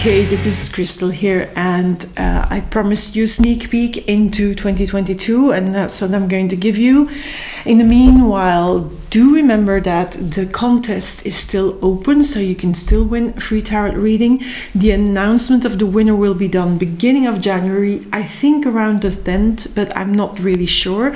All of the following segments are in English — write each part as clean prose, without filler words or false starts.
Okay, this is Christel here, and I promised you a sneak peek into 2022, and that's what I'm going to give you. In the meanwhile, do remember that the contest is still open, so you can still win a free tarot reading. The announcement of the winner will be done beginning of January, I think around the 10th, but I'm not really sure.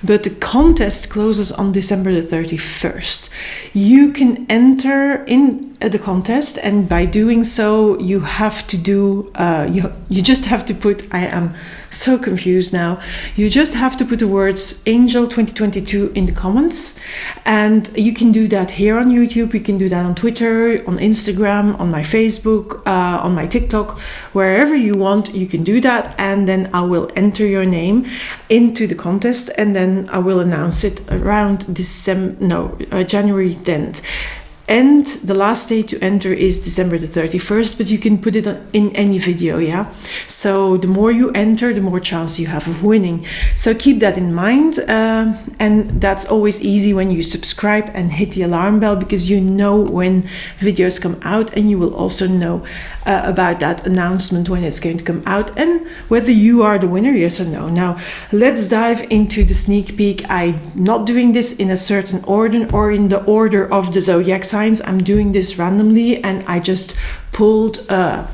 But the contest closes on December the 31st. You can enter in the contest, and by doing so you have to do you just have to put, I am so confused now, you just have to put the words Angel 2022 in the comments, and you can do that here on YouTube, you can do that on Twitter, on Instagram, on my Facebook, on my TikTok, wherever you want, you can do that, and then I will enter your name into the contest, and then I will announce it around January 10th. And the last day to enter is December the 31st, but you can put it in any video, yeah? So the more you enter, the more chance you have of winning. So keep that in mind, and that's always easy when you subscribe and hit the alarm bell, because you know when videos come out, and you will also know about that announcement when it's going to come out, and whether you are the winner, yes or no. Now, let's dive into the sneak peek. I'm not doing this in a certain order or in the order of the zodiac signs. I'm doing this randomly, and I just pulled I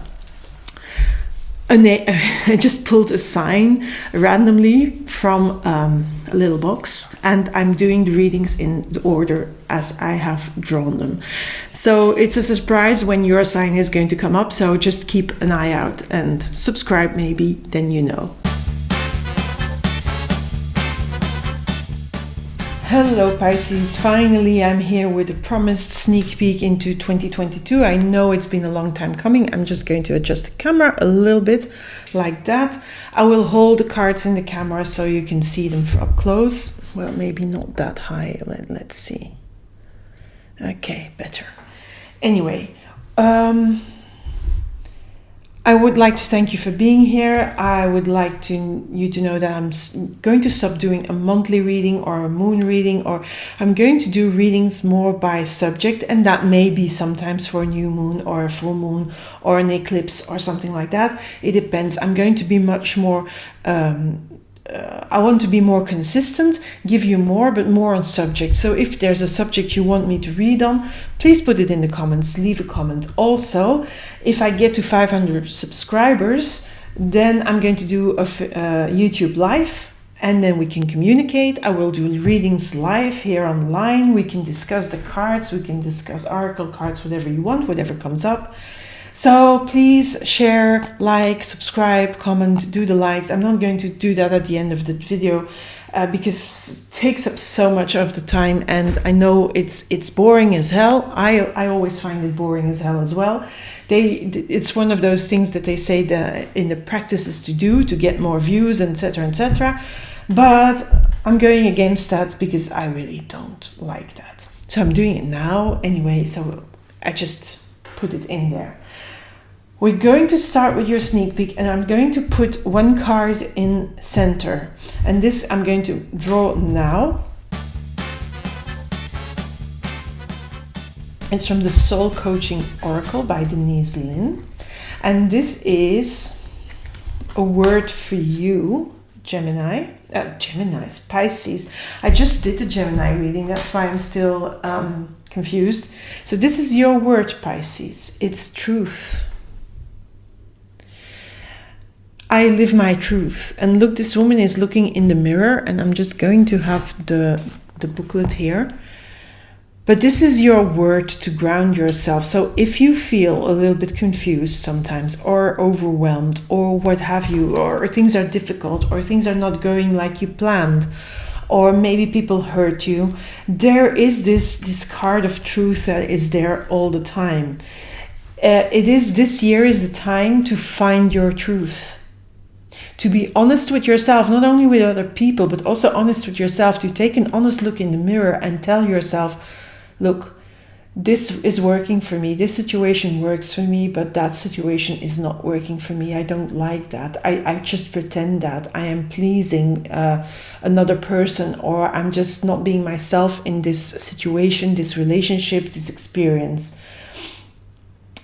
just pulled a sign randomly from a little box, and I'm doing the readings in the order as I have drawn them. So it's a surprise when your sign is going to come up, so just keep an eye out and subscribe, maybe then you know. Hello Pisces, finally I'm here with a promised sneak peek into 2022. I know it's been a long time coming. I'm just going to adjust the camera a little bit like that. I will hold the cards in the camera so you can see them up close. Well, maybe not that high. Let's see. Okay, better. Anyway, I would like to thank you for being here. I would like you to know that I'm going to stop doing a monthly reading or a moon reading, or I'm going to do readings more by subject, and that may be sometimes for a new moon or a full moon or an eclipse or something like that. It depends. I'm going to be much more I want to be more consistent, give you more, but more on subject. So if there's a subject you want me to read on, please put it in the comments, leave a comment. Also, if I get to 500 subscribers, then I'm going to do a YouTube live, and then we can communicate. I will do readings live here online. We can discuss the cards, we can discuss oracle cards, whatever you want, whatever comes up. So please share, like, subscribe, comment, do the likes. I'm not going to do that at the end of the video because it takes up so much of the time, and I know it's boring as hell. I always find it boring as hell as well. It's one of those things that they say that in the practices to do to get more views, etc., etc. But I'm going against that because I really don't like that. So I'm doing it now anyway, so I just put it in there. We're going to start with your sneak peek, and I'm going to put one card in center. And this I'm going to draw now. It's from the Soul Coaching Oracle by Denise Lynn. And this is a word for you, Pisces. I just did the Gemini reading, that's why I'm still confused. So this is your word, Pisces. It's truth. I live my truth. And look, this woman is looking in the mirror, and I'm just going to have the booklet here. But this is your word to ground yourself. So if you feel a little bit confused sometimes, or overwhelmed, or what have you, or things are difficult, or things are not going like you planned, or maybe people hurt you, there is this card of truth that is there all the time. This year is the time to find your truth. To be honest with yourself, not only with other people, but also honest with yourself, to take an honest look in the mirror and tell yourself, look, this is working for me, this situation works for me, but that situation is not working for me. I don't like that. I just pretend that I am pleasing another person, or I'm just not being myself in this situation, this relationship, this experience.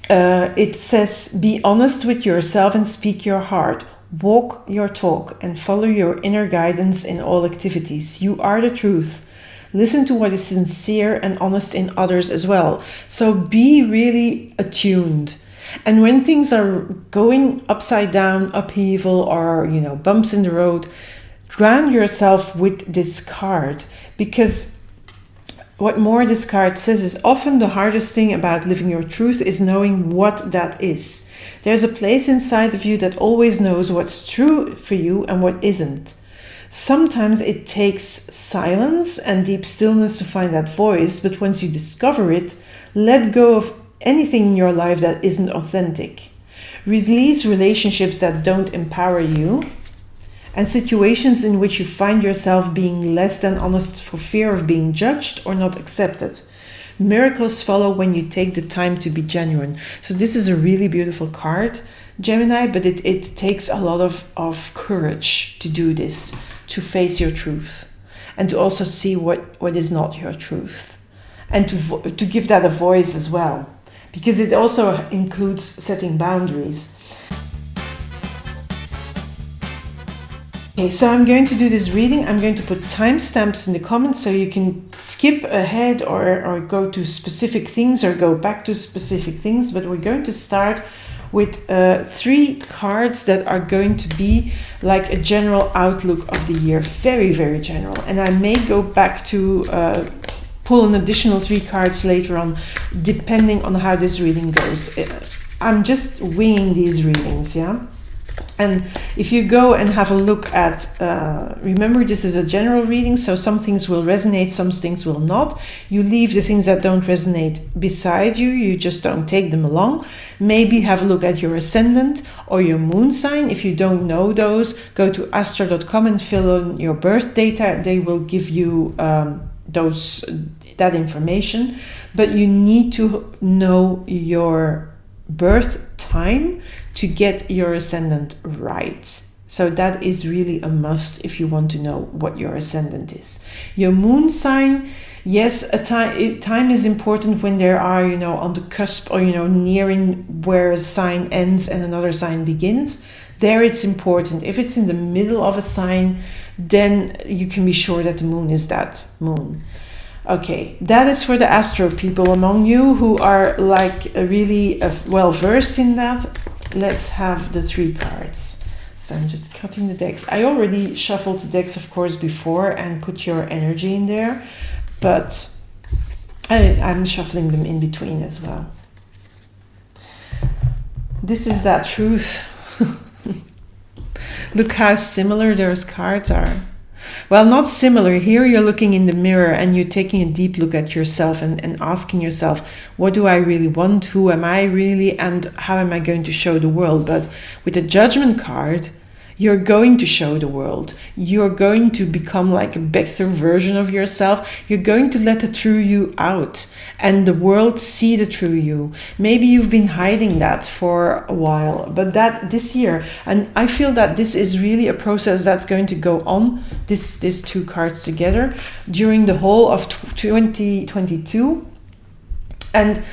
It says, be honest with yourself and speak your heart. Walk your talk and follow your inner guidance in all activities. You are the truth. Listen to what is sincere and honest in others as well. So be really attuned. And when things are going upside down, upheaval, or, bumps in the road, ground yourself with this card, because what more this card says is often the hardest thing about living your truth is knowing what that is. There's a place inside of you that always knows what's true for you and what isn't. Sometimes it takes silence and deep stillness to find that voice, but once you discover it, let go of anything in your life that isn't authentic. Release relationships that don't empower you, and situations in which you find yourself being less than honest for fear of being judged or not accepted. Miracles follow when you take the time to be genuine. So this is a really beautiful card, Gemini, but it takes a lot of courage to do this, to face your truth, and to also see what is not your truth, and to give that a voice as well, because it also includes setting boundaries. Okay, so I'm going to do this reading. I'm going to put timestamps in the comments so you can skip ahead or go to specific things or go back to specific things. But we're going to start with 3 cards that are going to be like a general outlook of the year. Very, very general. And I may go back to pull an additional 3 cards later on, depending on how this reading goes. I'm just winging these readings, yeah? And if you go and have a look at, remember this is a general reading, so some things will resonate, some things will not. You leave the things that don't resonate beside you, you just don't take them along. Maybe have a look at your ascendant or your moon sign. If you don't know those, go to astro.com and fill in your birth data. They will give you that information, but you need to know your birth time to get your ascendant right. So that is really a must if you want to know what your ascendant is. Your moon sign, yes, time is important when there are, on the cusp or, nearing where a sign ends and another sign begins. There it's important. If it's in the middle of a sign, then you can be sure that the moon is that moon. Okay, that is for the astro people among you who are really well versed in that. Let's have the 3 cards. So I'm just cutting the decks. I already shuffled the decks, of course, before and put your energy in there, but I'm shuffling them in between as well. This is that truth. Look how similar those cards are. Well, not similar. Here you're looking in the mirror and you're taking a deep look at yourself and asking yourself, what do I really want? Who am I really? And how am I going to show the world? But with the Judgment card, you're going to show the world. You're going to become like a better version of yourself. You're going to let the true you out and the world see the true you. Maybe you've been hiding that for a while, but that this year, and I feel that this is really a process that's going to go on, these 2 cards together, during the whole of 2022. And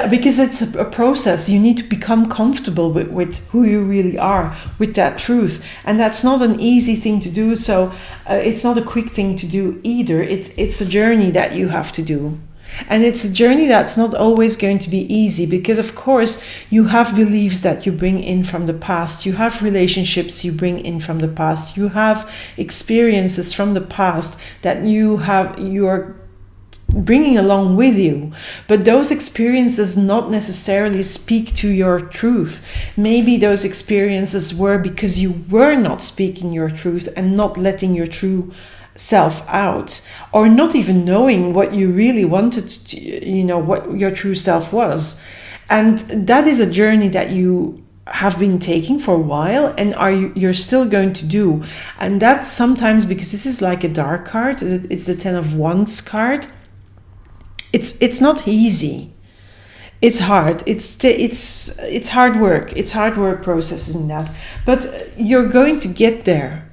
because it's a process, you need to become comfortable with who you really are, with that truth, and that's not an easy thing to do. So it's not a quick thing to do either. It's a journey that you have to do, and it's a journey that's not always going to be easy, because of course you have beliefs that you bring in from the past, you have relationships you bring in from the past, you have experiences from the past that you are bringing along with you, but those experiences not necessarily speak to your truth. Maybe those experiences were because you were not speaking your truth and not letting your true self out, or not even knowing what you really wanted to, what your true self was. And that is a journey that you have been taking for a while and you're still going to do. And that's sometimes because this is like a dark card. It's the 10 of Wands card. It's not easy. It's hard. It's hard work. It's hard work processing that. But you're going to get there.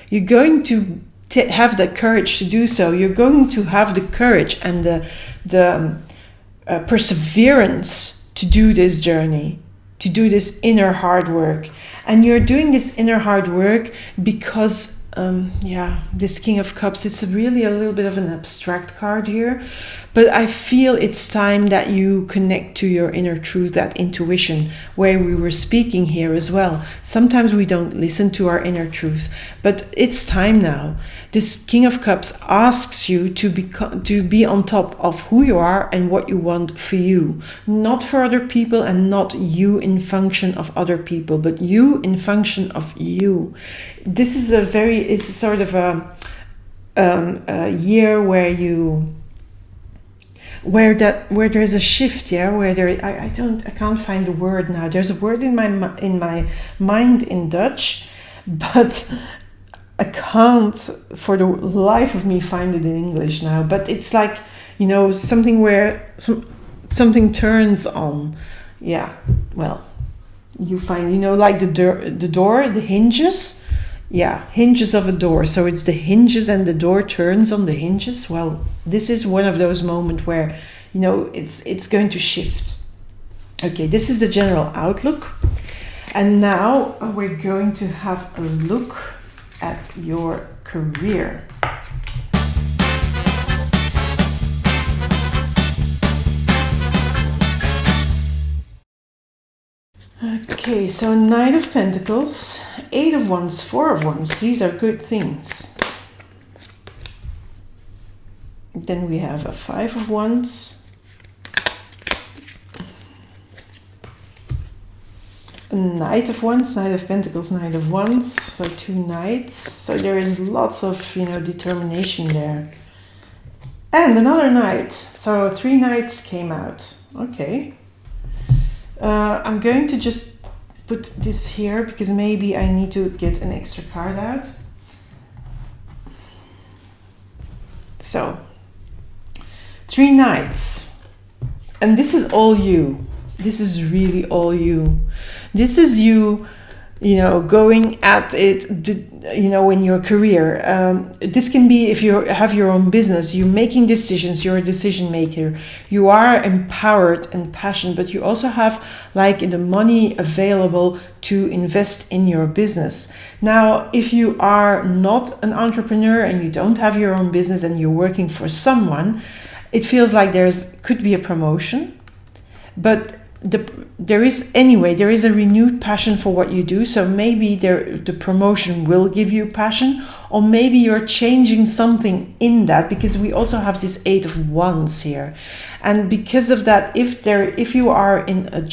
You're going to have the courage to do so. You're going to have the courage and the perseverance to do this journey, to do this inner hard work. And you're doing this inner hard work because this King of Cups, it's really a little bit of an abstract card here, but I feel it's time that you connect to your inner truth, that intuition, where we were speaking here as well. Sometimes we don't listen to our inner truths, but it's time now. This King of Cups asks you to be on top of who you are and what you want for you, not for other people, and not you in function of other people, but you in function of you. This is it's sort of a year where there's a shift, I can't find the word now. There's a word in my mind in Dutch, but I can't for the life of me find it in English now. But it's like, something where something turns on. Yeah, well, you find, like the door, the hinges. Yeah, hinges of a door. So it's the hinges and the door turns on the hinges. Well, this is one of those moments where, it's going to shift. Okay, this is the general outlook. And now we're going to have a look at your career. Okay, so Knight of Pentacles, 8 of Wands, 4 of Wands. These are good things. Then we have a 5 of Wands, a Knight of Wands, Knight of Pentacles, Knight of Wands. So 2 Knights. So there is lots of, determination there. And another Knight. So 3 Knights came out. Okay. I'm going to just put this here because maybe I need to get an extra card out. So, 3 Knights. And this is all you. This is really all you. This is you, going at it, in your career. This can be if you have your own business, you're making decisions, you're a decision maker. You are empowered and passionate, but you also have the money available to invest in your business. Now, if you are not an entrepreneur and you don't have your own business and you're working for someone, it feels like could be a promotion, but there is a renewed passion for what you do. So maybe the promotion will give you passion, or maybe you're changing something in that, because we also have this 8 of Wands here. And because of that, if you are in a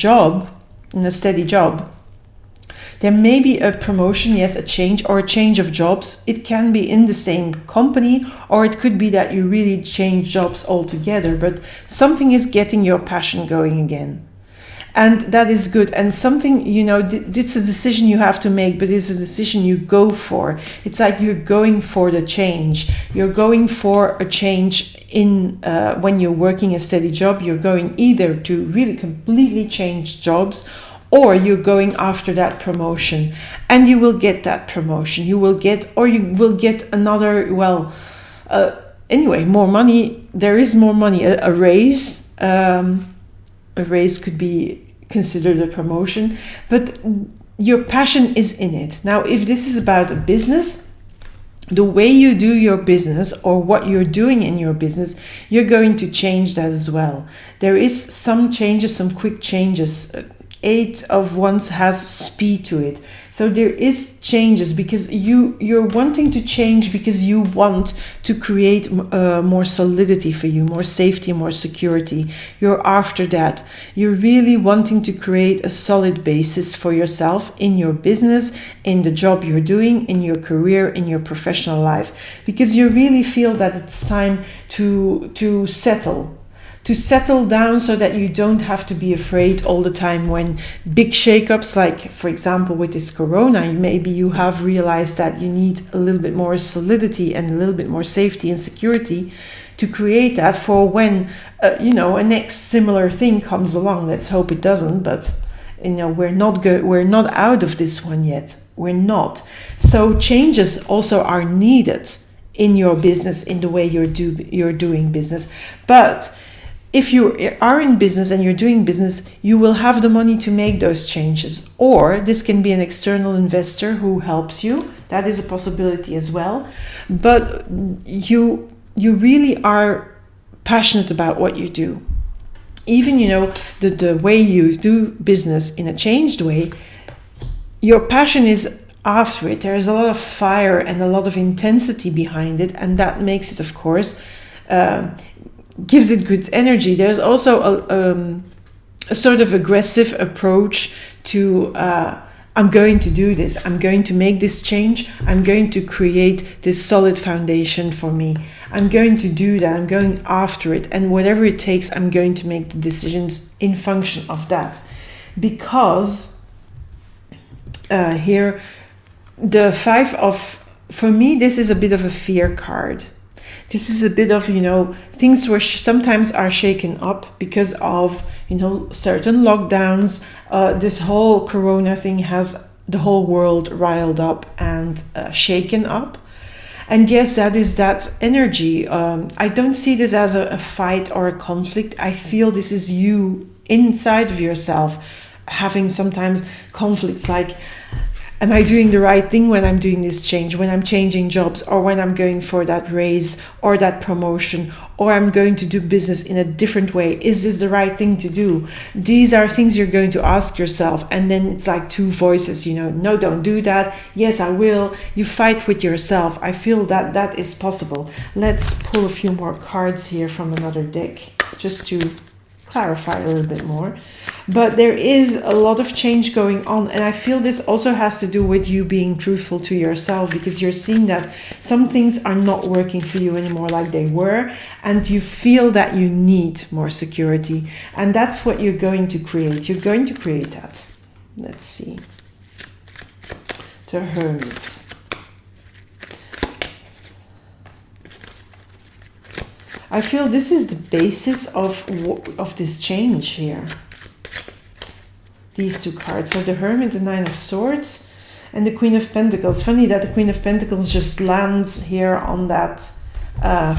steady job, there may be a promotion, yes, a change of jobs. It can be in the same company, or it could be that you really change jobs altogether, but something is getting your passion going again. And that is good. And something, it's a decision you have to make, but it's a decision you go for. It's like you're going for the change. You're going for a change when you're working a steady job. You're going either to really completely change jobs, or you're going after that promotion. And you will get that promotion. You will get another, more money. There is more money, a raise. A raise could be considered a promotion, but your passion is in it. Now, if this is about a business, the way you do your business or what you're doing in your business, you're going to change that as well. There is some changes, some quick changes. 8 of Wands has speed to it. So there is changes because you're wanting to change because you want to create more solidity for you, more safety, more security. You're after that. You're really wanting to create a solid basis for yourself in your business, in the job you're doing, in your career, in your professional life, because you really feel that it's time to settle down, so that you don't have to be afraid all the time when big shakeups, like for example with this corona, maybe you have realized that you need a little bit more solidity and a little bit more safety and security to create that for when a next similar thing comes along. Let's hope it doesn't, but we're not out of this one yet. We're not. So changes also are needed in your business, in the way you're doing business, but if you are in business and you're doing business, you will have the money to make those changes. Or this can be an external investor who helps you. That is a possibility as well. But you really are passionate about what you do. Even, the way you do business in a changed way, your passion is after it. There is a lot of fire and a lot of intensity behind it. And that makes it, of course, gives it good energy. There's also a sort of aggressive approach to I'm going to do this, I'm going to make this change, I'm going to create this solid foundation for me, I'm going to do that, I'm going after it, and whatever it takes, I'm going to make the decisions in function of that. Because here the for me, this is a bit of a fear card. This is a bit of, things where sometimes are shaken up because of, certain lockdowns. This whole corona thing has the whole world riled up and shaken up. And yes, that is that energy. I don't see this as a fight or a conflict. I feel this is you inside of yourself having sometimes conflicts like, am I doing the right thing when I'm doing this change, when I'm changing jobs, or when I'm going for that raise or that promotion, or I'm going to do business in a different way? Is this the right thing to do? These are things you're going to ask yourself. And then it's like two voices, no, don't do that. Yes, I will. You fight with yourself. I feel that that is possible. Let's pull a few more cards here from another deck just to clarify a little bit more. But there is a lot of change going on, and I feel this also has to do with you being truthful to yourself, because you're seeing that some things are not working for you anymore like they were, and you feel that you need more security, and that's what you're going to create. You're going to create that. Let's see. The Hermit. I feel this is the basis of this change here. These two cards. So the Hermit, the Nine of Swords, and the Queen of Pentacles. Funny that the Queen of Pentacles just lands here on that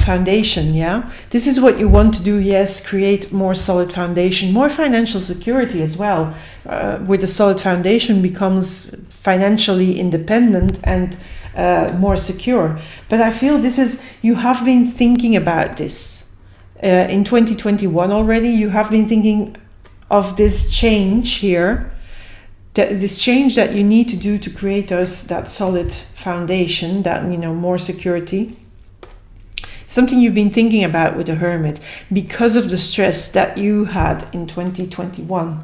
foundation, yeah? This is what you want to do, yes, create more solid foundation, more financial security as well. With a solid foundation becomes financially independent and more secure. But I feel this is, you have been thinking about this. In 2021 already, you have been thinking of this change here, this change that you need to do to create that solid foundation, that, more security. Something you've been thinking about with the Hermit because of the stress that you had in 2021.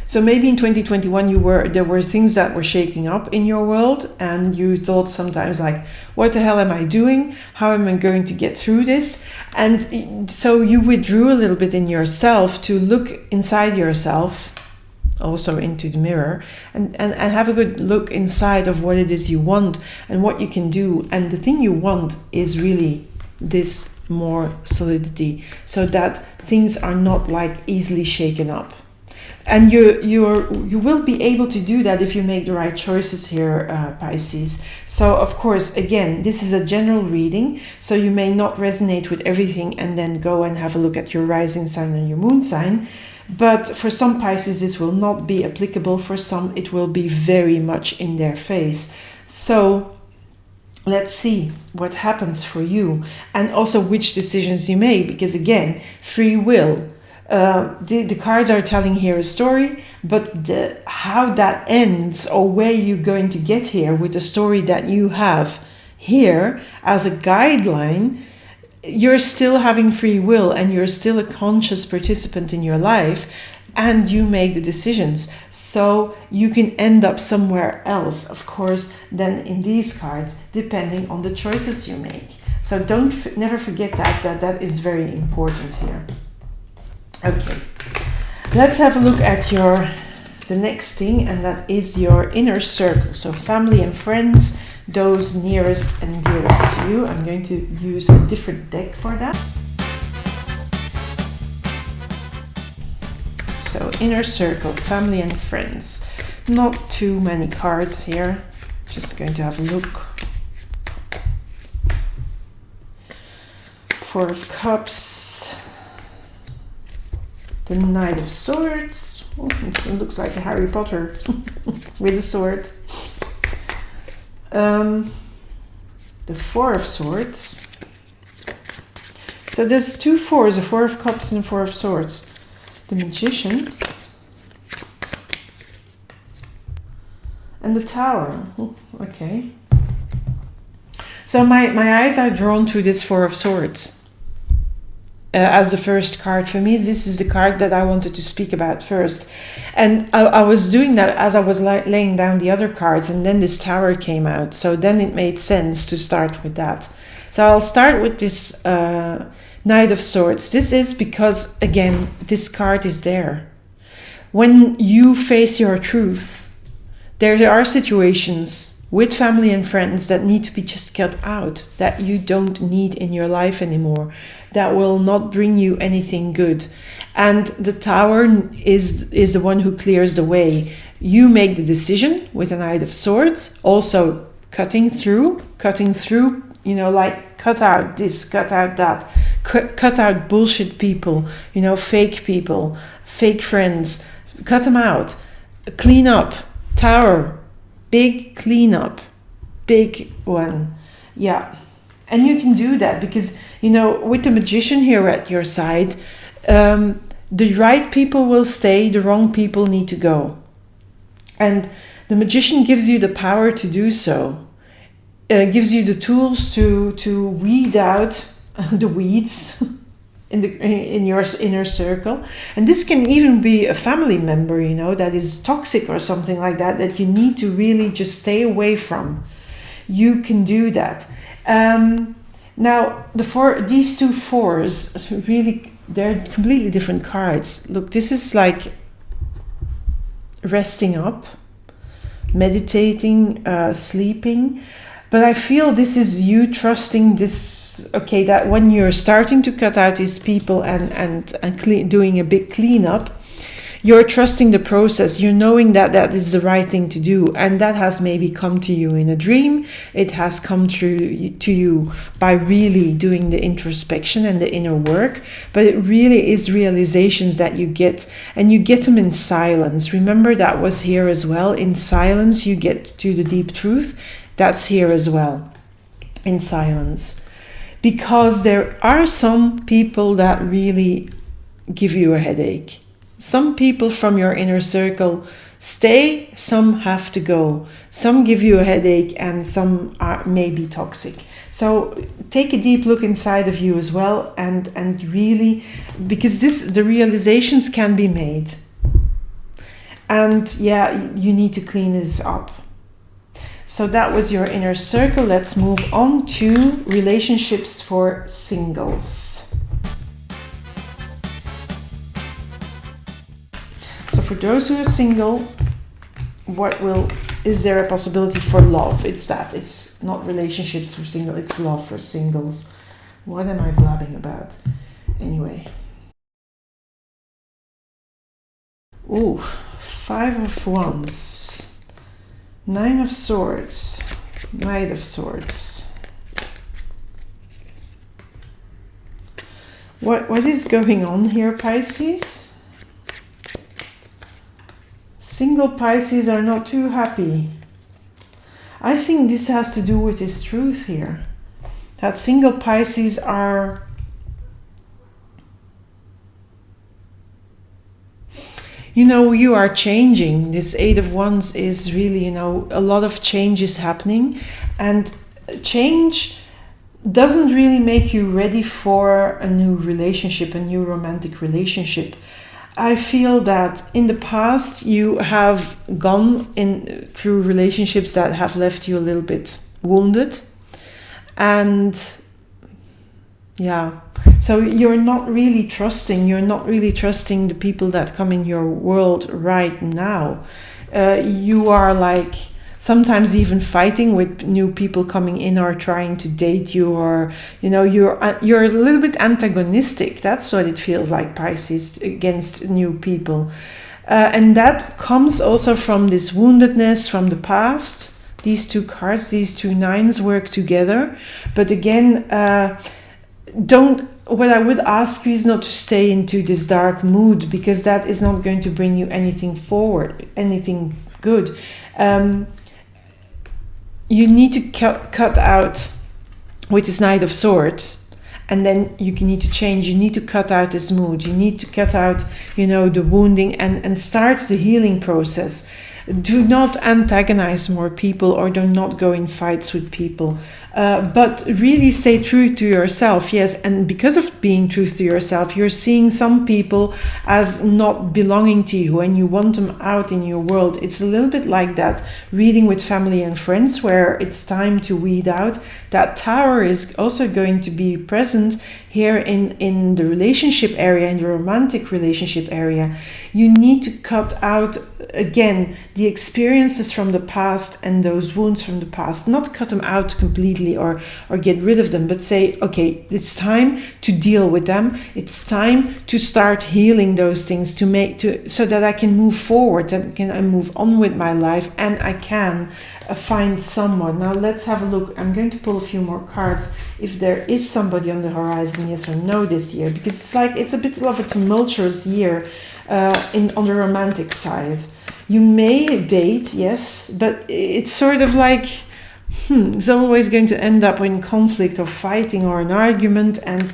So maybe in 2021 there were things that were shaking up in your world, and you thought sometimes like, what the hell am I doing? How am I going to get through this? And so you withdrew a little bit in yourself to look inside yourself, also into the mirror, and have a good look inside of what it is you want and what you can do. And the thing you want is really this more solidity, so that things are not like easily shaken up. And you will be able to do that if you make the right choices here, Pisces. So of course, again, this is a general reading, so you may not resonate with everything, and then go and have a look at your rising sign and your moon sign. But for some Pisces, this will not be applicable. For some, it will be very much in their face. So let's see what happens for you, and also which decisions you make, because again, free will. The cards are telling here a story, but how that ends, or where you're going to get here with the story that you have here as a guideline, you're still having free will, and you're still a conscious participant in your life, and you make the decisions. So you can end up somewhere else, of course, than in these cards, depending on the choices you make. So never forget that is very important here. Okay, let's have a look at the next thing, and that is your inner circle. So family and friends, those nearest and dearest to you. I'm going to use a different deck for that. So inner circle, family and friends. Not too many cards here. Just going to have a look. Four of Cups. the Knight of Swords. Oh, it looks like a Harry Potter with a sword. The Four of Swords. So there's two fours, a Four of Cups and a Four of Swords. The Magician. And the Tower. Oh, okay. So my eyes are drawn to this Four of Swords. As the first card for me, this is the card that I wanted to speak about first. And I was doing that as I was laying down the other cards, and then this Tower came out. So then it made sense to start with that. So I'll start with this Knight of Swords. This is because, again, this card is there. When you face your truth, there are situations with family and friends that need to be just cut out, that you don't need in your life anymore, that will not bring you anything good. And the Tower is the one who clears the way. You make the decision with a Knight of Swords, also cutting through, you know, like cut out this, cut out that, cut out bullshit people, you know, fake people, fake friends, cut them out, clean up. Tower, big cleanup, big one. Yeah. And you can do that because, you know, with the Magician here at your side, the right people will stay, the wrong people need to go. And the Magician gives you the power to do so. Gives you the tools to weed out the weeds in your inner circle. And this can even be a family member, you know, that is toxic or something like that, that you need to really just stay away from. You can do that. Now, these two fours, really, they're completely different cards. Look, this is like resting up, meditating, sleeping. But I feel this is you trusting this, okay, that when you're starting to cut out these people and doing a big cleanup, you're trusting the process. You're knowing that that is the right thing to do. And that has maybe come to you in a dream. It has come through to you by really doing the introspection and the inner work. But it really is realizations that you get, and you get them in silence. Remember, that was here as well. In silence, you get to the deep truth. That's here as well, in silence. Because there are some people that really give you a headache. Some people from your inner circle stay, some have to go. Some give you a headache and some are maybe toxic. So take a deep look inside of you as well, and really, because the realizations can be made. And yeah, you need to clean this up. So that was your inner circle. Let's move on to relationships for singles. So for those who are single, is there a possibility for love? It's not relationships for single, it's love for singles. What am I blabbing about? Anyway. Ooh, 5 of Wands. 9 of Swords, Knight of Swords. What is going on here, Pisces? Single Pisces are not too happy. I think this has to do with this truth here. That single Pisces are you are changing. This 8 of Wands is really, a lot of change is happening. And change doesn't really make you ready for a new relationship, a new romantic relationship. I feel that in the past you have gone through relationships that have left you a little bit wounded. And yeah. So you're not really trusting the people that come in your world right now. You are like sometimes even fighting with new people coming in or trying to date you, or you're a little bit antagonistic. That's what it feels like, Pisces, against new people. And that comes also from this woundedness from the past. These two cards, these two nines work together. But again, don't what I would ask you is not to stay into this dark mood, because that is not going to bring you anything forward, anything good. You need to cut out with this Knight of Swords, and then you need to change. You need to cut out this mood. You need to cut out, the wounding, and start the healing process. Do not antagonize more people, or do not go in fights with people. But really stay true to yourself, yes. And because of being true to yourself, you're seeing some people as not belonging to you, and you want them out in your world. It's a little bit like that reading with family and friends, where it's time to weed out. That Tower is also going to be present here in the relationship area, in the romantic relationship area. You need to cut out, again, the experiences from the past and those wounds from the past. Not cut them out completely or get rid of them, but say, okay, it's time to deal with them. It's time to start healing those things, so that I can move forward, that I move on with my life, and I can find someone. Now let's have a look. I'm going to pull a few more cards if there is somebody on the horizon, yes or no, this year, because it's a bit of a tumultuous year on the romantic side. You may date, yes, but it's sort of like it's always going to end up in conflict or fighting or an argument, and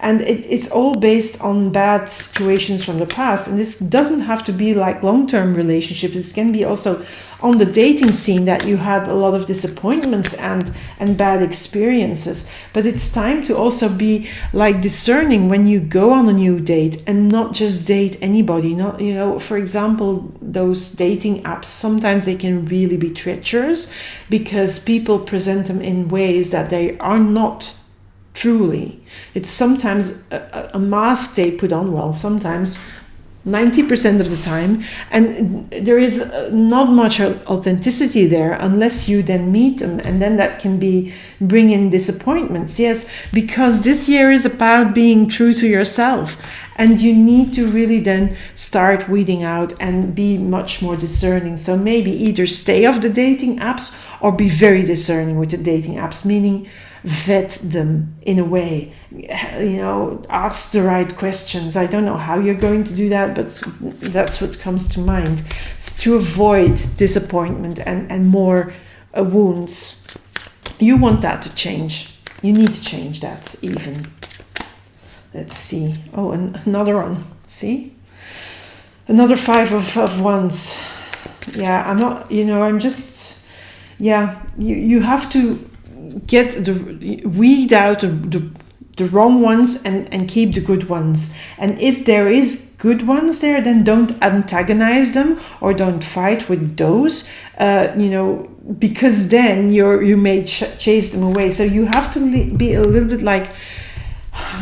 it's all based on bad situations from the past. And this doesn't have to be like long-term relationships. This can be also on the dating scene, that you had a lot of disappointments and bad experiences. But it's time to also be like discerning when you go on a new date, and not just date anybody. Not, for example, those dating apps, sometimes they can really be treacherous, because people present them in ways that they are not truly. It's sometimes a mask they put on, well, sometimes 90% of the time, and there is not much authenticity there unless you then meet them, and then that can bring in disappointments. Yes, because this year is about being true to yourself, and you need to really then start weeding out and be much more discerning. So maybe either stay off the dating apps or be very discerning with the dating apps, meaning vet them in a way, ask the right questions. I don't know how you're going to do that, but that's what comes to mind. It's to avoid disappointment and more wounds. You want that to change. You need to change that even. Let's see. Oh, and another one. See? Another 5 of Wands. Yeah, I'm not, I'm just, you have to weed out the wrong ones and keep the good ones. And if there is good ones there, then don't antagonize them or don't fight with those, because then you may chase them away. So you have to be a little bit like,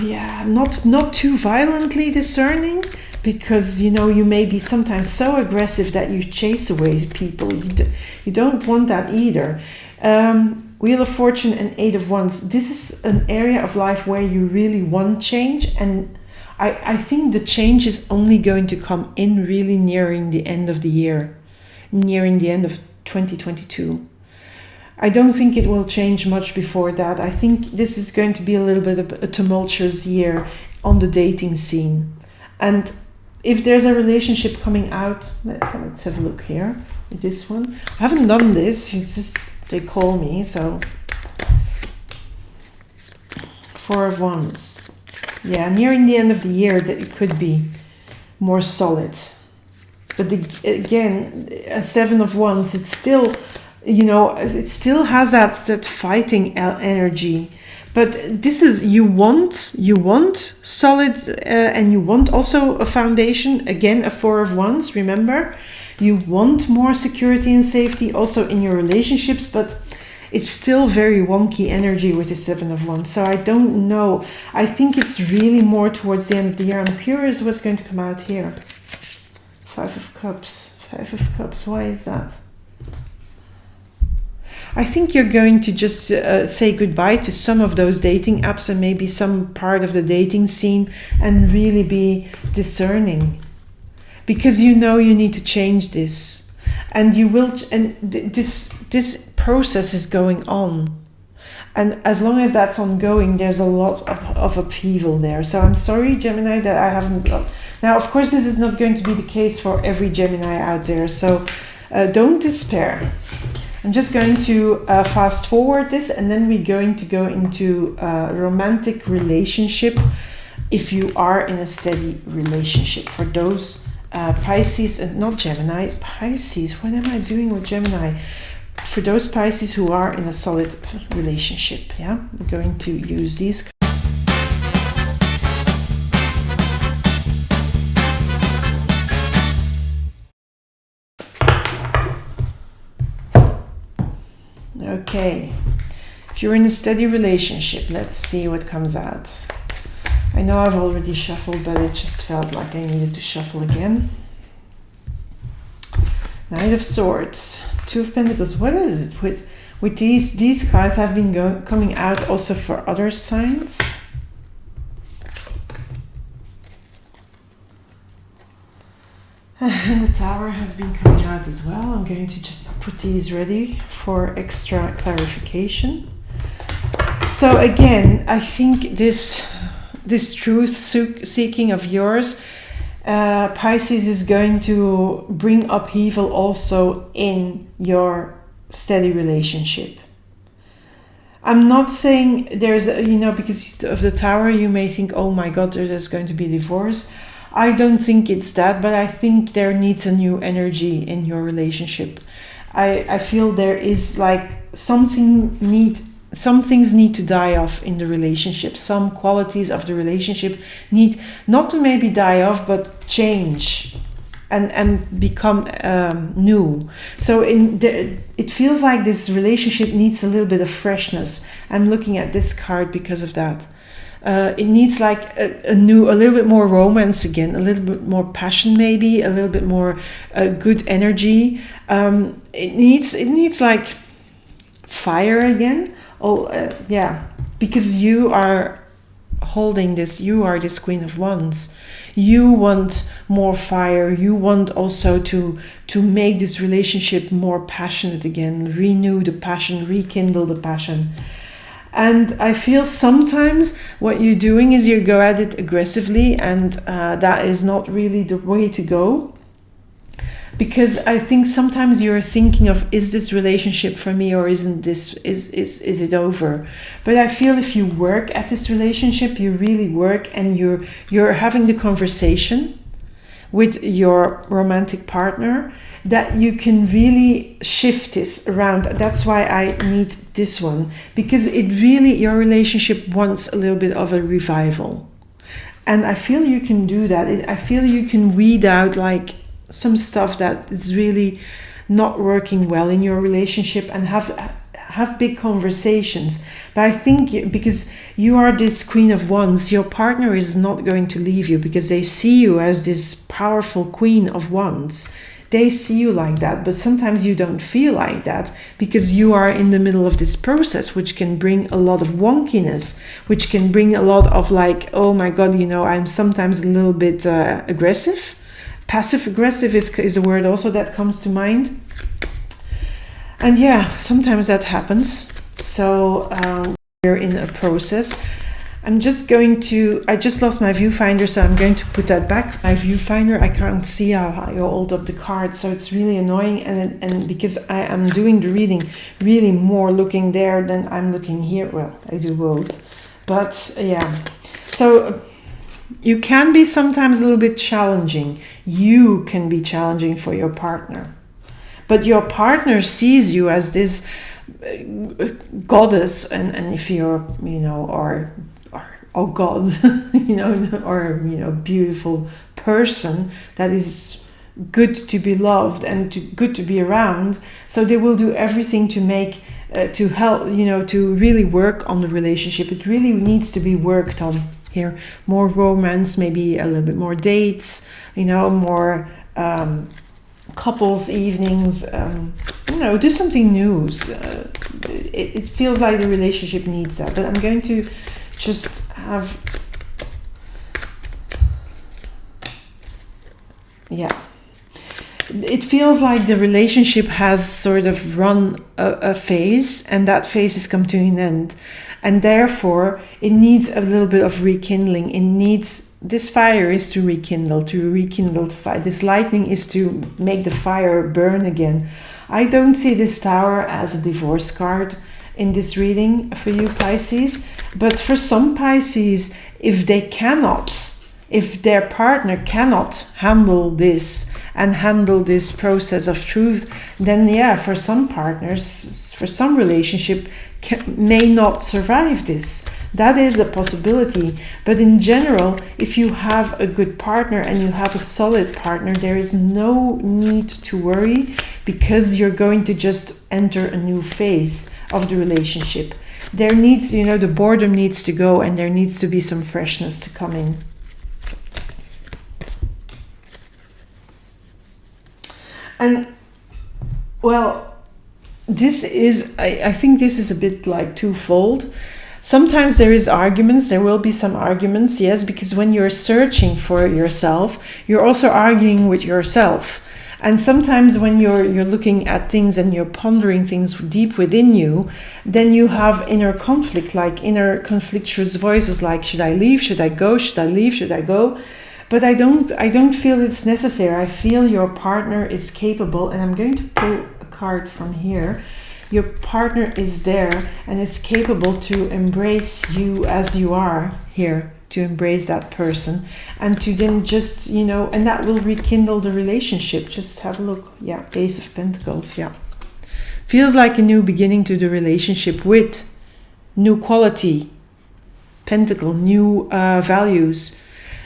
not too violently discerning, because you may be sometimes so aggressive that you chase away people. You don't want that either. Wheel of Fortune and 8 of Wands. This is an area of life where you really want change, and I think the change is only going to come in really nearing the end of the year, nearing the end of 2022. I don't think it will change much before that. I think this is going to be a little bit of a tumultuous year on the dating scene. And if there's a relationship coming out, let's have a look here with this one. I haven't done this, it's just they call me, so 4 of Wands. Yeah, nearing the end of the year, that it could be more solid. But again, a 7 of Wands, it's still, it still has that fighting energy. But this is, you want solid, and you want also a foundation. Again, a 4 of Wands, remember? You want more security and safety also in your relationships, but it's still very wonky energy with the 7 of Wands. So I don't know. I think it's really more towards the end of the year. I'm curious what's going to come out here. 5 of Cups. 5 of Cups. Why is that? I think you're going to just say goodbye to some of those dating apps and maybe some part of the dating scene, and really be discerning. Because you need to change this, and you will, and this process is going on, And as long as that's ongoing, there's a lot of upheaval there. So I'm sorry, Gemini, that I haven't got... Now, of course, this is not going to be the case for every Gemini out there. So don't despair. I'm just going to fast forward this, and then we're going to go into a romantic relationship if you are in a steady relationship. For those Pisces, not Gemini, Pisces, what am I doing with Gemini? For those Pisces who are in a solid relationship, yeah, I'm going to use these. Okay, if you're in a steady relationship, let's see what comes out. I know I've already shuffled, but it just felt like I needed to shuffle again. Knight of Swords, Two of Pentacles. What is it with these cards have been coming out also for other signs? And the Tower has been coming out as well. I'm going to just put these ready for extra clarification. So again, I think this truth seeking of yours, Pisces, is going to bring upheaval also in your steady relationship. I'm not saying there's, because of the Tower, you may think, oh my God, there's going to be divorce. I don't think it's that, but I think there needs a new energy in your relationship. I feel there is like some things need to die off in the relationship. Some qualities of the relationship need not to maybe die off, but change and become new. So it feels like this relationship needs a little bit of freshness. I'm looking at this card because of that. It needs like a little bit more romance again, a little bit more passion, maybe a little bit more good energy. It needs like fire again. Yeah, because you are holding this. You are this Queen of Wands. You want more fire. You want also to make this relationship more passionate again. Renew the passion. Rekindle the passion. And I feel sometimes what you're doing is you go at it aggressively, and that is not really the way to go. Because I think sometimes you're thinking of, is this relationship for me, or isn't this, is it over? But I feel if you work at this relationship, you really work, and you're having the conversation with your romantic partner, that you can really shift this around. That's why I need this one, because it really, your relationship wants a little bit of a revival. And I feel you can do that. I feel you can weed out like some stuff that is really not working well in your relationship, and have big conversations. But I think because you are this Queen of Wands, your partner is not going to leave you, because they see you as this powerful Queen of Wands. They see you like that, but sometimes you don't feel like that, because you are in the middle of this process, which can bring a lot of wonkiness, which can bring a lot of like, oh my God, I'm sometimes a little bit aggressive. Passive aggressive is a word also that comes to mind. And yeah, sometimes that happens. So we're in a process. I just lost my viewfinder, so I'm going to put that back. My viewfinder, I can't see how you hold up the card, so it's really annoying. And because I am doing the reading really more looking there than I'm looking here. Well, I do both. But yeah, so you can be sometimes a little bit challenging. You can be challenging for your partner. But your partner sees you as this goddess, and if you're, or God, or, beautiful person that is good to be loved and good to be around. So they will do everything to make, to help, to really work on the relationship. It really needs to be worked on here. More romance, maybe a little bit more dates, more couples evenings, do something new. It feels like the relationship needs that. But I'm going to just have, it feels like the relationship has sort of run a phase, and that phase has come to an end. And therefore, it needs a little bit of rekindling. It needs, this fire is to rekindle the fire. This lightning is to make the fire burn again. I don't see this Tower as a divorce card in this reading for you, Pisces. But for some Pisces, if their partner cannot handle this and handle this process of truth, then yeah, for some partners, for some relationship, may not survive this. That is a possibility. But in general, if you have a good partner and you have a solid partner, there is no need to worry, because you're going to just enter a new phase of the relationship. There needs, the boredom needs to go, and there needs to be some freshness to come in. And, well, this is, I think this is a bit like twofold. Sometimes there will be some arguments, yes, because when you're searching for yourself, you're also arguing with yourself. And sometimes when you're looking at things and you're pondering things deep within you, then you have inner conflict, like inner conflictuous voices like, should I leave? Should I go? Should I leave? Should I go? But I don't feel it's necessary. I feel your partner is capable, and I'm going to pull a card from here. Your partner is there and is capable to embrace you as you are here, to embrace that person, and to then just, and that will rekindle the relationship. Just have a look. Yeah, Ace of Pentacles, yeah. Feels like a new beginning to the relationship with new quality, Pentacle, new values.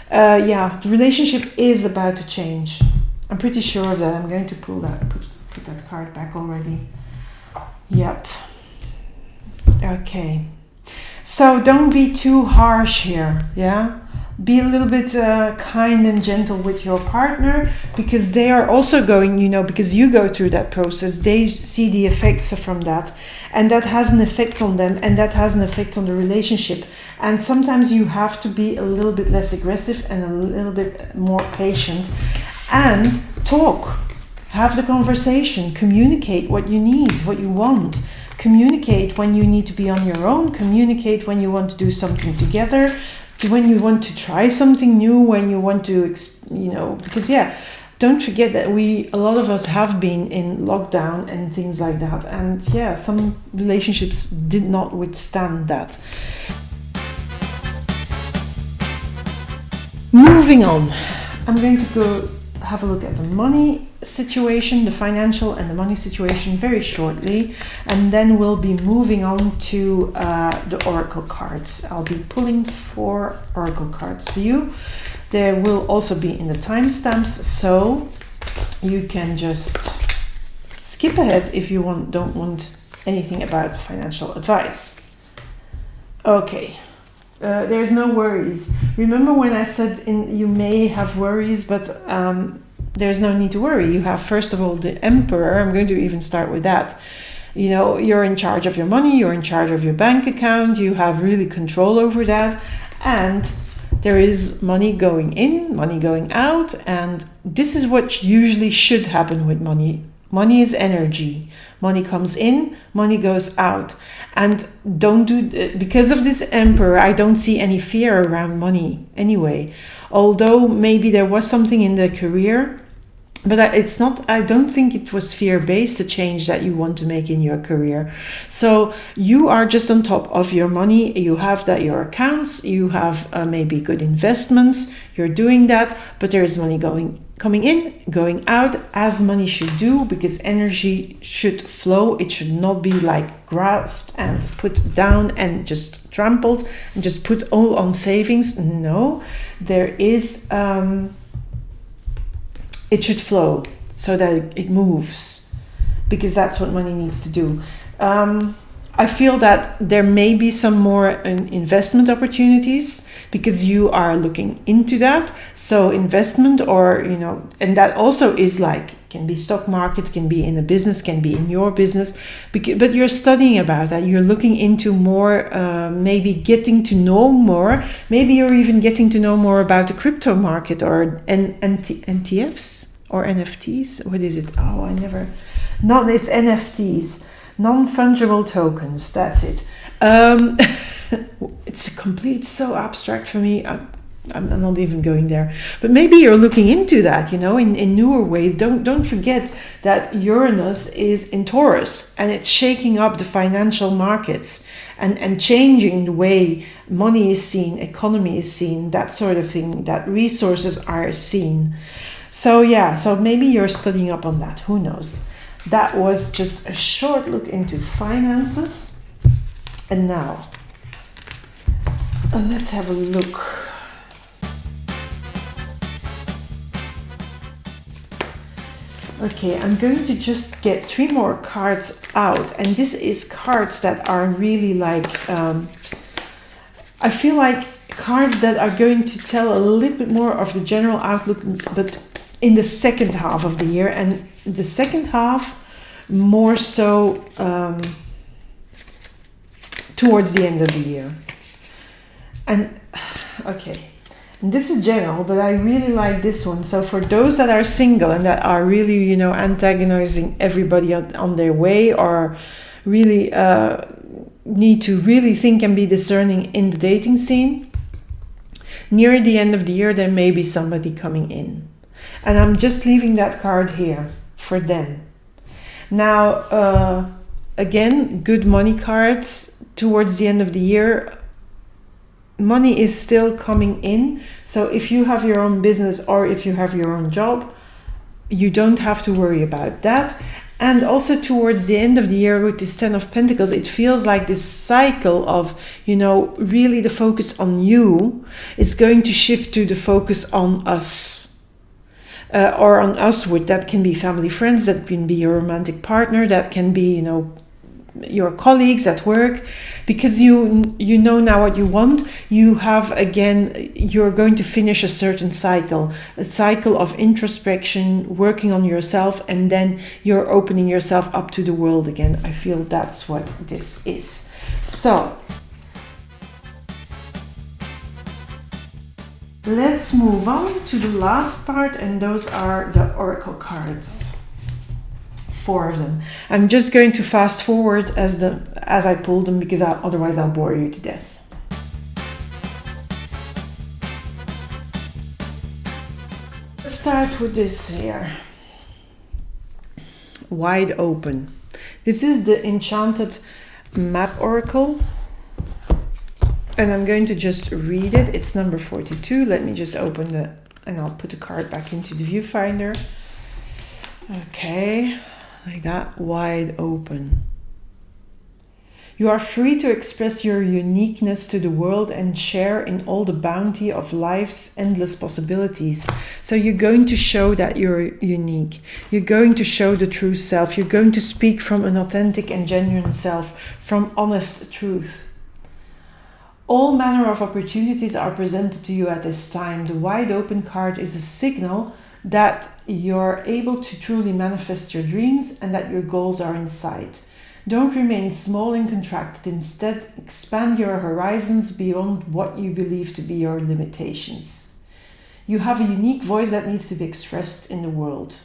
The relationship is about to change. I'm pretty sure of that. I'm going to pull that, put that card back already. Yep. Okay. So don't be too harsh here, yeah? Be a little bit kind and gentle with your partner, because they are also going, because you go through that process, they see the effects from that, and that has an effect on them, and that has an effect on the relationship. And sometimes you have to be a little bit less aggressive and a little bit more patient, and talk, have the conversation, communicate what you need, what you want. Communicate when you need to be on your own. Communicate when you want to do something together, when you want to try something new, when you want to, because don't forget that a lot of us have been in lockdown and things like that. And some relationships did not withstand that. Moving on, I'm going to go have a look at the money situation, the financial and the money situation very shortly, and then we'll be moving on to the oracle cards. I'll be pulling 4 oracle cards for you. There will also be in the timestamps, so you can just skip ahead if you don't want anything about financial advice. Okay. There's no worries. Remember when I said you may have worries, but there's no need to worry. You have, first of all, the Emperor. I'm going to even start with that. You're in charge of your money. You're in charge of your bank account. You have really control over that. And there is money going in, money going out. And this is what usually should happen with money. Money is energy. Money comes in, money goes out. And because of this Emperor, I don't see any fear around money anyway. Although maybe there was something in the career, but I don't think it was fear-based, the change that you want to make in your career. So you are just on top of your money. You have your accounts, you have maybe good investments, you're doing that, but there is money coming in, going out, as money should do, because energy should flow. It should not be like grasped and put down and just trampled and just put all on savings. No, there is, it should flow so that it moves, because that's what money needs to do. I feel that there may be some more investment opportunities, because you are looking into that. So investment, or, and that also is can be stock market, can be in a business, can be in your business, but you're studying about that. You're looking into more, maybe getting to know more. Maybe you're even getting to know more about the crypto market or NTFs. or NFTs. What is it? Oh, it's NFTs, non-fungible tokens. That's it. It's so abstract for me. I'm not even going there. But maybe you're looking into that, in newer ways. Don't forget that Uranus is in Taurus, and it's shaking up the financial markets and changing the way money is seen, economy is seen, that sort of thing, that resources are seen. So maybe you're studying up on that. Who knows? That was just a short look into finances. And now, let's have a look. Okay, I'm going to just get 3 more cards out, and this is cards that are really like, I feel like cards that are going to tell a little bit more of the general outlook, but in the second half of the year, and the second half more so towards the end of the year. And okay. And this is general, but I really like this one. So for those that are single and that are really, antagonizing everybody on their way, or really need to really think and be discerning in the dating scene, near the end of the year, there may be somebody coming in. And I'm just leaving that card here for them. Now, again, good money cards towards the end of the year. Money is still coming in. So if you have your own business or if you have your own job, you don't have to worry about that. And also towards the end of the year with this 10 of Pentacles, it feels like this cycle of, really the focus on you is going to shift to the focus on us. Or on us, that can be family, friends, that can be your romantic partner, that can be, your colleagues at work, because you know now what you want. You have, again, you're going to finish a certain cycle, a cycle of introspection, working on yourself, and then you're opening yourself up to the world again. I feel that's what this is. So let's move on to the last part, and those are the oracle cards. 4 of them. I'm just going to fast forward as I pull them, because otherwise I'll bore you to death. Let's start with this here. Wide open. This is the Enchanted Map Oracle. And I'm going to just read it. It's number 42. Let me just open and I'll put the card back into the viewfinder. Okay. Like that, wide open. You are free to express your uniqueness to the world and share in all the bounty of life's endless possibilities. So you're going to show that you're unique. You're going to show the true self. You're going to speak from an authentic and genuine self, from honest truth. All manner of opportunities are presented to you at this time. The wide open card is a signal that you're able to truly manifest your dreams and that your goals are in sight. Don't remain small and contracted. Instead, expand your horizons beyond what you believe to be your limitations. You have a unique voice that needs to be expressed in the world.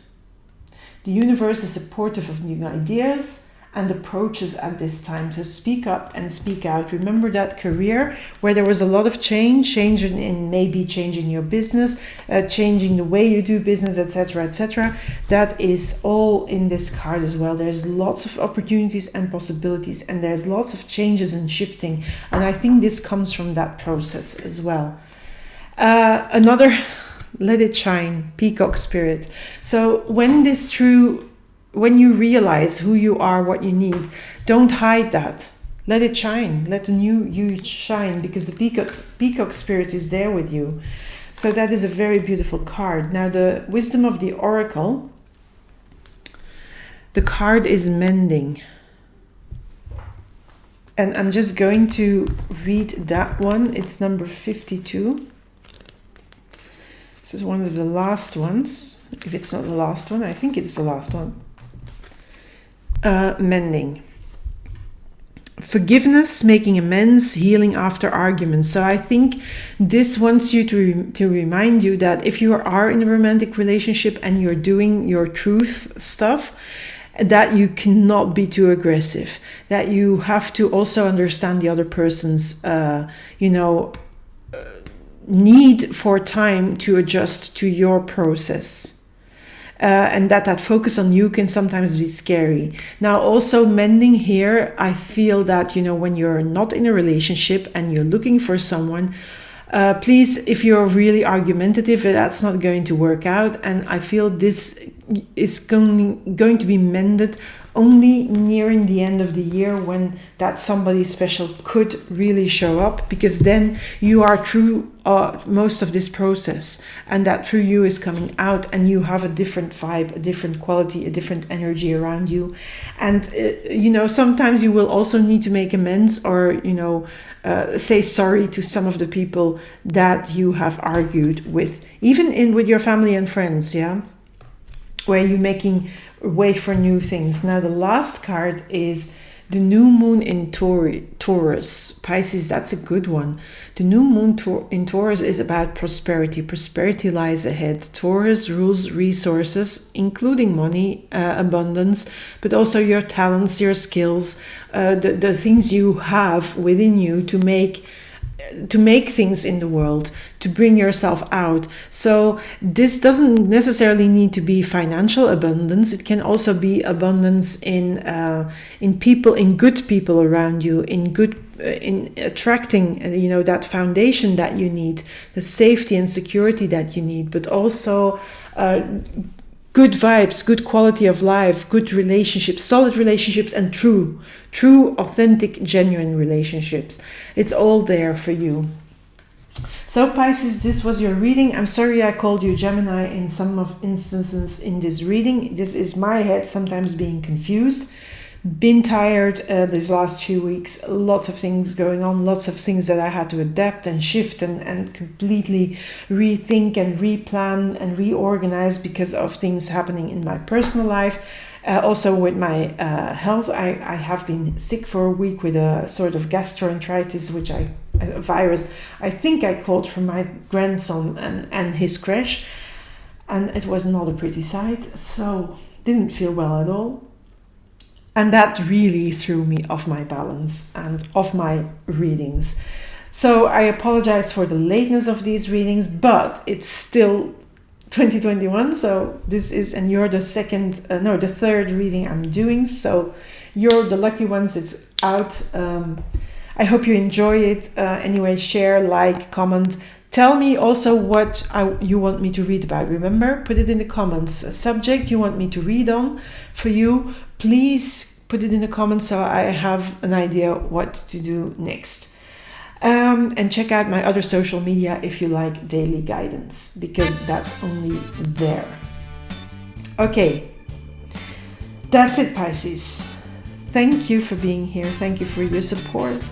The universe is supportive of new ideas and approaches at this time. So speak up and speak out. Remember that career where there was a lot of change in maybe changing your business, changing the way you do business, etc., etc. That is all in this card as well. There's lots of opportunities and possibilities, and there's lots of changes and shifting. And I think this comes from that process as well. Another, let it shine, peacock spirit. So when you realize who you are, what you need, don't hide that. Let it shine. Let the new you shine, because the peacock spirit is there with you. So that is a very beautiful card. Now, the wisdom of the oracle, the card is mending. And I'm just going to read that one. It's number 52. This is one of the last ones. If it's not the last one, I think it's the last one. Mending. forgiveness, making amends, healing after arguments. So I think this wants you to remind you that if you are in a romantic relationship and you're doing your truth stuff, that you cannot be too aggressive, that you have to also understand the other person's, need for time to adjust to your process. And that focus on you can sometimes be scary. Now, also mending here, I feel that, when you're not in a relationship and you're looking for someone, please, if you're really argumentative, that's not going to work out. And I feel this is going to be mended only nearing the end of the year, when that somebody special could really show up, because then you are through most of this process, and that through you is coming out, and you have a different vibe, a different quality, a different energy around you. And sometimes you will also need to make amends, or say sorry to some of the people that you have argued with, even with your family and friends, where you're making way for new things. Now, the last card is the new moon in Taurus. Pisces, that's a good one. The new moon in Taurus is about prosperity. Prosperity lies ahead. Taurus rules resources, including money, abundance, but also your talents, your skills, the things you have within you to make things in the world, to bring yourself out. So this doesn't necessarily need to be financial abundance. It can also be abundance in people, in good people around you, in attracting that foundation that you need, the safety and security that you need, but also good vibes, good quality of life, good relationships, solid relationships, and true, authentic, genuine relationships. It's all there for you. So Pisces, this was your reading. I'm sorry I called you Gemini in some of instances in this reading. This is my head sometimes being confused. Been tired these last few weeks. Lots of things going on, lots of things that I had to adapt and shift and completely rethink and replan and reorganize because of things happening in my personal life. Also with my health, I have been sick for a week with a sort of gastroenteritis, which a virus I think I caught from my grandson and his crash. And it was not a pretty sight, so didn't feel well at all. And that really threw me off my balance and off my readings. So I apologize for the lateness of these readings, but it's still 2021. So this is, and you're the third reading I'm doing. So you're the lucky ones. It's out. I hope you enjoy it. Anyway, share, like, comment. Tell me also what you want me to read about. Remember, put it in the comments. A subject you want me to read on for you. Please put it in the comments so I have an idea what to do next. And check out my other social media if you like daily guidance, because that's only there. Okay, that's it, Pisces. Thank you for being here. Thank you for your support.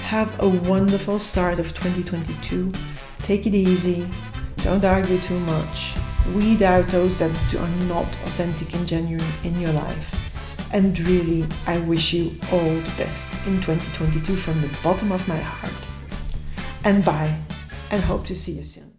Have a wonderful start of 2022. Take it easy. Don't argue too much. Weed out those that are not authentic and genuine in your life. And really, I wish you all the best in 2022 from the bottom of my heart. And bye, and hope to see you soon.